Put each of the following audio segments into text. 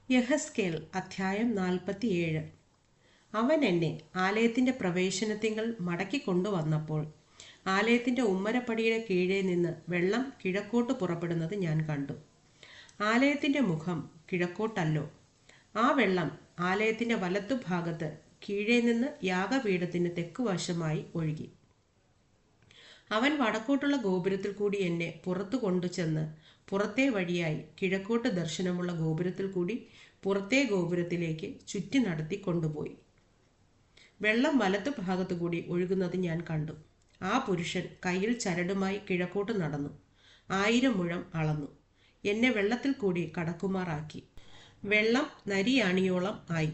യഹസ്കേൽ അധ്യായം 47. അവൻ എന്നെ ആലയത്തിൻ്റെ പ്രവേശനത്തിങ്കൽ മടക്കി കൊണ്ടുവന്നപ്പോൾ ആലയത്തിൻ്റെ ഉമ്മരപ്പടിയുടെ കീഴേ നിന്ന് വെള്ളം കിഴക്കോട്ട് പുറപ്പെടുന്നത് ഞാൻ കണ്ടു. ആലയത്തിൻ്റെ മുഖം കിഴക്കോട്ടല്ലോ. ആ വെള്ളം ആലയത്തിൻ്റെ വലത്തുഭാഗത്ത് കീഴേ നിന്ന് യാഗപീഠത്തിന് തെക്കുവശമായി ഒഴുകി. അവൻ വടക്കോട്ടുള്ള ഗോപുരത്തിൽ കൂടി എന്നെ പുറത്തു കൊണ്ടുചെന്ന് പുറത്തെ വഴിയായി കിഴക്കോട്ട് ദർശനമുള്ള ഗോപുരത്തിൽ കൂടി പുറത്തെ ഗോപുരത്തിലേക്ക് ചുറ്റി നടത്തി കൊണ്ടുപോയി. വെള്ളം വലത്തു ഭാഗത്തു കൂടി ഒഴുകുന്നത് ഞാൻ കണ്ടു. ആ പുരുഷൻ കയ്യിൽ ചരടുമായി കിഴക്കോട്ട് നടന്നു 1000 മുഴം അളന്നു എന്നെ വെള്ളത്തിൽ കൂടി കടക്കുമാറാക്കി. വെള്ളം നരിയാണിയോളം ആയി.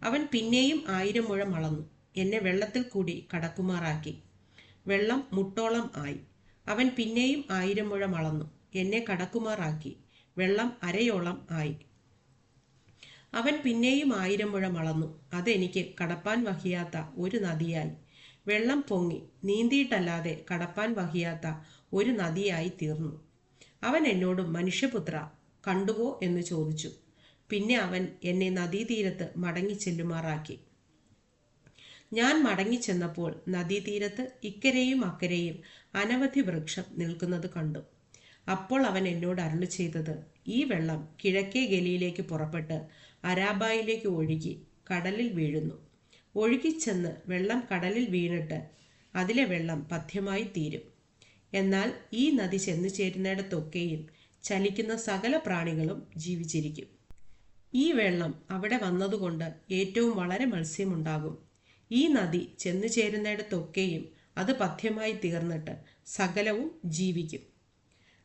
അവൻ പിന്നെയും 1000 മുഴം അളന്നു എന്നെ വെള്ളത്തിൽ കൂടി കടക്കുമാറാക്കി. വെള്ളം മുട്ടോളം ആയി. അവൻ പിന്നെയും 1000 മുഴം അളന്നു എന്നെ കടക്കുമാറാക്കി. വെള്ളം അരയോളം ആയി. അവൻ പിന്നെയും 1000 മുഴം അളന്നു. അതെനിക്ക് കടപ്പാൻ വഹിയാത്ത ഒരു നദിയായി. വെള്ളം പൊങ്ങി നീന്തിയിട്ടല്ലാതെ കടപ്പാൻ വഹിയാത്ത ഒരു നദിയായി തീർന്നു. അവൻ എന്നോട്, മനുഷ്യപുത്ര, കണ്ടുവോ എന്ന് ചോദിച്ചു. പിന്നെ അവൻ എന്നെ നദീതീരത്ത് മടങ്ങി ചെല്ലുമാറാക്കി. ഞാൻ മടങ്ങിച്ചെന്നപ്പോൾ നദീതീരത്ത് ഇക്കരെയും അക്കരെയും അനവധി വൃക്ഷം നിൽക്കുന്നത് കണ്ടു. അപ്പോൾ അവൻ എന്നോട് അരുളി ചെയ്തത്, ഈ വെള്ളം കിഴക്കേ ഗലിയിലേക്ക് പുറപ്പെട്ട് അരാബായിലേക്ക് ഒഴുകി കടലിൽ വീഴുന്നു. ഒഴുകിച്ചെന്ന് വെള്ളം കടലിൽ വീണിട്ട് അതിലെ വെള്ളം പഥ്യമായി തീരും. എന്നാൽ ഈ നദി ചെന്നു ചേരുന്നിടത്തൊക്കെയും ചലിക്കുന്ന സകല പ്രാണികളും ജീവിച്ചിരിക്കും. ഈ വെള്ളം അവിടെ വന്നതുകൊണ്ട് ഏറ്റവും വളരെ മത്സ്യമുണ്ടാകും. ഈ നദി ചെന്നു ചേരുന്നിടത്തൊക്കെയും അത് പഥ്യമായി തീർന്നിട്ട് സകലവും ജീവിക്കും.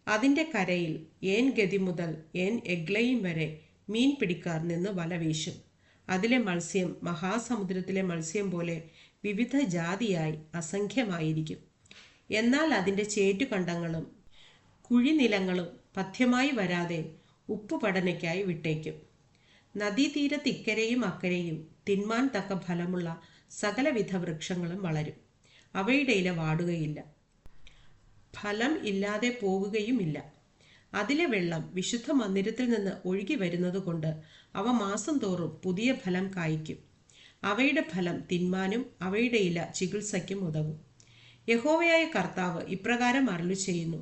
അതിൻ്റെ കരയിൽ ഏൻ ഗതി മുതൽ ഏൻ എഗ്ലയും വരെ മീൻ പിടിക്കാർ നിന്ന് വല വീശും. അതിലെ മത്സ്യം മഹാസമുദ്രത്തിലെ മത്സ്യം പോലെ വിവിധ ജാതിയായി അസംഖ്യമായിരിക്കും. എന്നാൽ അതിൻ്റെ ചേറ്റുകണ്ടങ്ങളും കുഴിനിലങ്ങളും പഥ്യമായി വരാതെ ഉപ്പുപടനയ്ക്കായി വിട്ടേക്കും. നദീതീരത്ത് ഇക്കരെയും അക്കരെയും തിന്മാൻ തക്ക ഫലമുള്ള സകലവിധ വൃക്ഷങ്ങളും വളരും. അവയുടെ ഇല വാടുകയില്ല, ഫലം ഇല്ലാതെ പോകുകയുമില്ല. അതിലെ വെള്ളം വിശുദ്ധ മന്ദിരത്തിൽ നിന്ന് ഒഴുകി വരുന്നത് കൊണ്ട് അവ മാസം തോറും പുതിയ ഫലം കായ്ക്കും. അവയുടെ ഫലം തിന്മാനും അവയുടെ ഇല ചികിത്സയ്ക്കും ഉതകും. യഹോവയായ കർത്താവ് ഇപ്രകാരം അരുളി ചെയ്യുന്നു,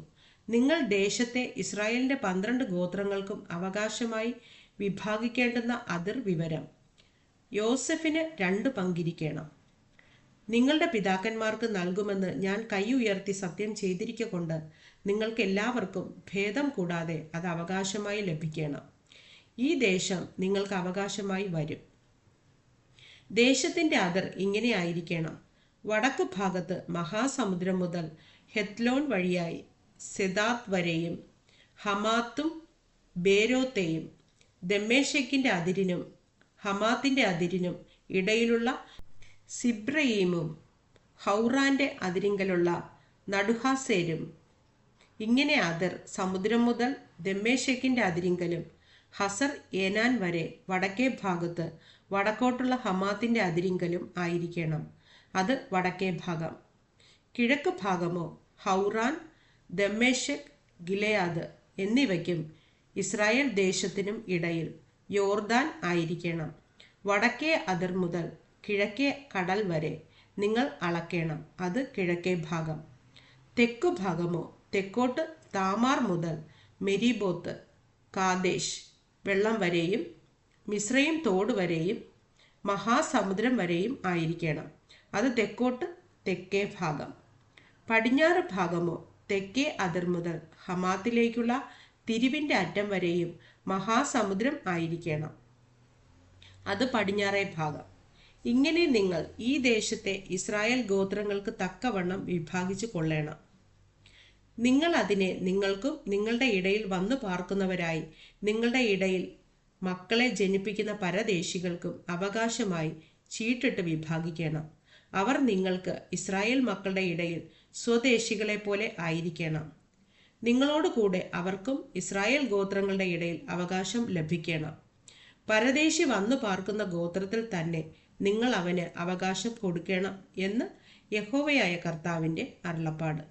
നിങ്ങൾ ദേശത്തെ ഇസ്രായേലിൻ്റെ 12 ഗോത്രങ്ങൾക്കും അവകാശമായി വിഭാഗിക്കേണ്ടുന്ന അതിർ വിവരം യോസെഫിന് 2 പങ്കിരിക്കണം. നിങ്ങളുടെ പിതാക്കന്മാർക്ക് നൽകുമെന്ന് ഞാൻ കൈ ഉയർത്തി സത്യം ചെയ്തിരിക്കൊണ്ട് നിങ്ങൾക്ക് എല്ലാവർക്കും ഭേദം കൂടാതെ അത് അവകാശമായി ലഭിക്കണം. ഈ ദേശം നിങ്ങൾക്ക് അവകാശമായി വരും. ദേശത്തിൻ്റെ അതിർ ഇങ്ങനെ ആയിരിക്കണം. വടക്ക് ഭാഗത്ത് മഹാസമുദ്രം മുതൽ ഹെത്ലോൻ വഴിയായി സെദാത്ത് വരെയും ഹമാത്തും ബേരോത്തെയും ദമ്മേശക്കിൻ്റെ അതിരിനും ഹമാത്തിൻ്റെ അതിരിനും ഇടയിലുള്ള സിബ്രയീമും ഹൗറാൻ്റെ അതിരിങ്കലുള്ള നടുഹാസേരും, ഇങ്ങനെ അതിർ സമുദ്രം മുതൽ ദമ്മേശക്കിൻ്റെ അതിരിങ്കലും ഹസർ ഏനാൻ വരെ വടക്കേ ഭാഗത്ത് വടക്കോട്ടുള്ള ഹമാത്തിൻ്റെ അതിരിങ്കലും ആയിരിക്കണം. അത് വടക്കേ ഭാഗം. കിഴക്ക് ഭാഗമോ ഹൗറാൻ, ദമ്മേശക്, ഗിലെയാദ് എന്നിവയ്ക്കും ഇസ്രായേൽ ദേശത്തിനും ഇടയിൽ യോർദാൻ ആയിരിക്കണം. വടക്കേ അതിർ മുതൽ കിഴക്കേ കടൽ വരെ നിങ്ങൾ അളക്കണം. അത് കിഴക്കേ ഭാഗം. തെക്കു ഭാഗമോ തെക്കോട്ട് താമാർ മുതൽ മെരിബോത്ത്, കാദേശ് വെള്ളം വരെയും മിസ്രയീം തോട് വരെയും മഹാസമുദ്രം വരെയും ആയിരിക്കണം. അത് തെക്കോട്ട് തെക്കേ ഭാഗം. പടിഞ്ഞാറ് ഭാഗമോ തെക്കേ അതിർ മുതൽ ഹമാത്തിലേക്കുള്ള തിരിവിൻ്റെ അറ്റം വരെയും മഹാസമുദ്രം ആയിരിക്കണം. അത് പടിഞ്ഞാറേ ഭാഗം. ഇങ്ങനെ നിങ്ങൾ ഈ ദേശത്തെ ഇസ്രായേൽ ഗോത്രങ്ങൾക്ക് തക്കവണ്ണം വിഭാഗിച്ചു കൊള്ളണം. നിങ്ങൾ അതിനെ നിങ്ങൾക്കും നിങ്ങളുടെ ഇടയിൽ വന്നു പാർക്കുന്നവരായി നിങ്ങളുടെ ഇടയിൽ മക്കളെ ജനിപ്പിക്കുന്ന പരദേശികൾക്കും അവകാശമായി ചീട്ടിട്ട് വിഭാഗിക്കണം. അവർ നിങ്ങൾക്ക് ഇസ്രായേൽ മക്കളുടെ ഇടയിൽ സ്വദേശികളെ പോലെ ആയിരിക്കണം. നിങ്ങളോട് കൂടെ അവർക്കും ഇസ്രായേൽ ഗോത്രങ്ങളുടെ ഇടയിൽ അവകാശം ലഭിക്കണം. പരദേശി വന്നു പാർക്കുന്ന ഗോത്രത്തിൽ തന്നെ നിങ്ങൾ അവന് അവകാശം കൊടുക്കണം എന്ന് യഹോവയായ കർത്താവിൻ്റെ അരുളപ്പാട്.